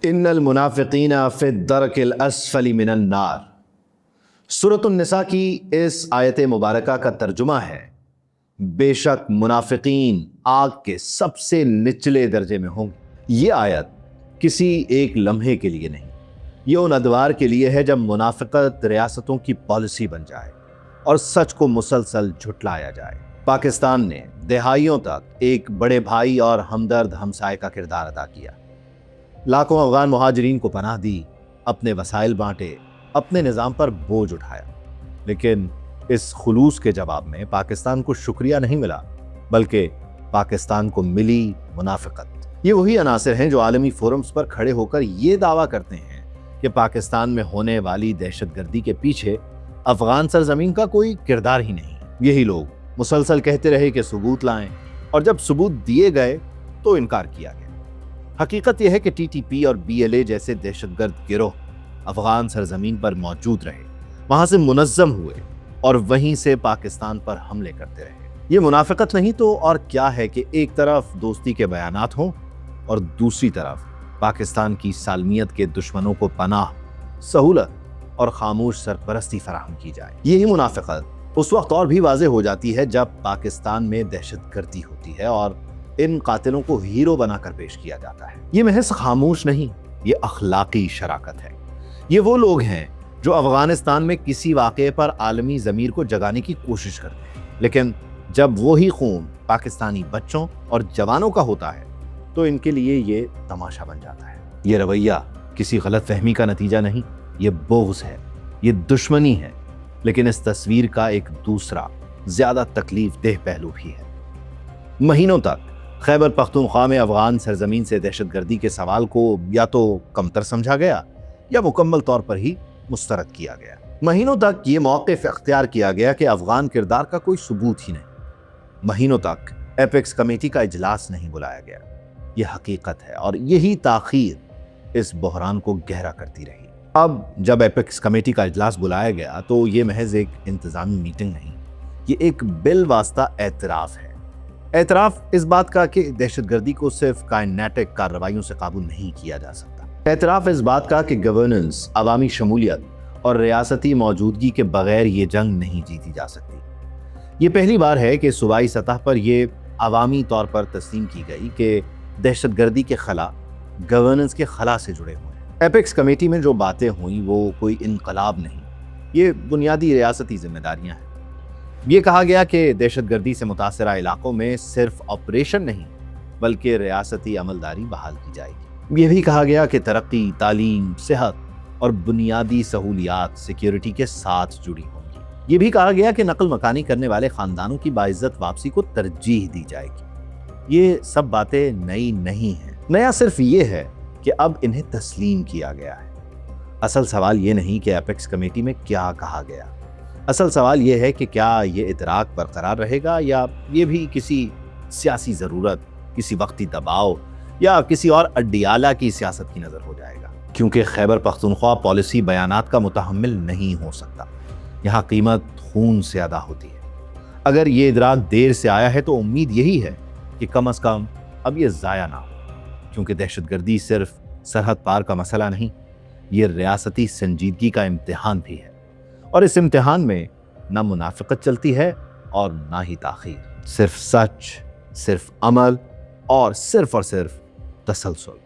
ان المنافقین فی الدرک الاسفل من النار۔ سورۃ النساء کی اس آیت مبارکہ کا ترجمہ ہے بے شک منافقین آگ کے سب سے نچلے درجے میں ہوں گے۔ یہ آیت کسی ایک لمحے کے لیے نہیں، یہ ان ادوار کے لیے ہے جب منافقت ریاستوں کی پالیسی بن جائے اور سچ کو مسلسل جھٹلایا جائے۔ پاکستان نے دہائیوں تک ایک بڑے بھائی اور ہمدرد ہمسائے کا کردار ادا کیا، لاکھوں افغان مہاجرین کو پناہ دی، اپنے وسائل بانٹے، اپنے نظام پر بوجھ اٹھایا، لیکن اس خلوص کے جواب میں پاکستان کو شکریہ نہیں ملا، بلکہ پاکستان کو ملی منافقت۔ یہ وہی عناصر ہیں جو عالمی فورمز پر کھڑے ہو کر یہ دعویٰ کرتے ہیں کہ پاکستان میں ہونے والی دہشت گردی کے پیچھے افغان سرزمین کا کوئی کردار ہی نہیں۔ یہی لوگ مسلسل کہتے رہے کہ ثبوت لائیں، اور جب ثبوت دیے گئے تو انکار کیا گیا۔ حقیقت یہ ہے کہ ٹی ٹی پی اور بی ایل اے جیسے دہشت گرد گروہ افغان سرزمین پر موجود رہے، وہاں سے منظم ہوئے اور وہیں سے پاکستان پر حملے کرتے رہے۔ یہ منافقت نہیں تو اور کیا ہے کہ ایک طرف دوستی کے بیانات ہوں اور دوسری طرف پاکستان کی سالمیت کے دشمنوں کو پناہ، سہولت اور خاموش سرپرستی فراہم کی جائے۔ یہی منافقت اس وقت اور بھی واضح ہو جاتی ہے جب پاکستان میں دہشت گردی ہوتی ہے اور ان قاتلوں کو ہیرو بنا کر پیش کیا جاتا ہے۔ یہ محض خاموش نہیں، یہ اخلاقی شراکت ہے۔ یہ وہ لوگ ہیں جو افغانستان میں کسی واقعے پر عالمی ضمیر کو جگانے کی کوشش کرتے ہیں، لیکن جب وہی خون پاکستانی بچوں اور جوانوں کا ہوتا ہے تو ان کے لیے یہ تماشا بن جاتا ہے۔ یہ رویہ کسی غلط فہمی کا نتیجہ نہیں، یہ بغض ہے، یہ دشمنی ہے، لیکن اس تصویر کا ایک دوسرا زیادہ تکلیف دہ پہلو بھی ہے۔ مہینوں تک خیبر پختونخوا میں افغان سرزمین سے دہشت گردی کے سوال کو یا تو کمتر سمجھا گیا یا مکمل طور پر ہی مسترد کیا گیا۔ مہینوں تک یہ موقف اختیار کیا گیا کہ افغان کردار کا کوئی ثبوت ہی نہیں۔ مہینوں تک ایپیکس کمیٹی کا اجلاس نہیں بلایا گیا۔ یہ حقیقت ہے اور یہی تاخیر اس بحران کو گہرا کرتی رہی۔ اب جب ایپیکس کمیٹی کا اجلاس بلایا گیا تو یہ محض ایک انتظامی میٹنگ نہیں، یہ ایک بالواسطہ اعتراف ہے۔ اعتراف اس بات کا کہ دہشت گردی کو صرف کائنیٹک کارروائیوں سے قابو نہیں کیا جا سکتا۔ اعتراف اس بات کا کہ گورننس، عوامی شمولیت اور ریاستی موجودگی کے بغیر یہ جنگ نہیں جیتی جا سکتی۔ یہ پہلی بار ہے کہ صوبائی سطح پر یہ عوامی طور پر تسلیم کی گئی کہ دہشت گردی کے خلا گورننس کے خلا سے جڑے ہوئے ہیں۔ ایپیکس کمیٹی میں جو باتیں ہوئیں وہ کوئی انقلاب نہیں، یہ بنیادی ریاستی ذمہ داریاں ہیں۔ یہ کہا گیا کہ دہشت گردی سے متاثرہ علاقوں میں صرف آپریشن نہیں بلکہ ریاستی عملداری بحال کی جائے گی۔ یہ بھی کہا گیا کہ ترقی، تعلیم، صحت اور بنیادی سہولیات سیکیورٹی کے ساتھ جڑی ہوں گی۔ یہ بھی کہا گیا کہ نقل مکانی کرنے والے خاندانوں کی باعزت واپسی کو ترجیح دی جائے گی۔ یہ سب باتیں نئی نہیں ہیں، نیا صرف یہ ہے کہ اب انہیں تسلیم کیا گیا ہے۔ اصل سوال یہ نہیں کہ ایپیکس کمیٹی میں کیا کہا گیا، اصل سوال یہ ہے کہ کیا یہ ادراک برقرار رہے گا یا یہ بھی کسی سیاسی ضرورت، کسی وقتی دباؤ یا کسی اور اڈیالہ کی سیاست کی نظر ہو جائے گا۔ کیونکہ خیبر پختونخوا پالیسی بیانات کا متحمل نہیں ہو سکتا، یہاں قیمت خون سے ادا ہوتی ہے۔ اگر یہ ادراک دیر سے آیا ہے تو امید یہی ہے کہ کم از کم اب یہ ضائع نہ ہو، کیونکہ دہشت گردی صرف سرحد پار کا مسئلہ نہیں، یہ ریاستی سنجیدگی کا امتحان بھی ہے، اور اس امتحان میں نہ منافقت چلتی ہے اور نہ ہی تاخیر، صرف سچ، صرف عمل اور صرف تسلسل۔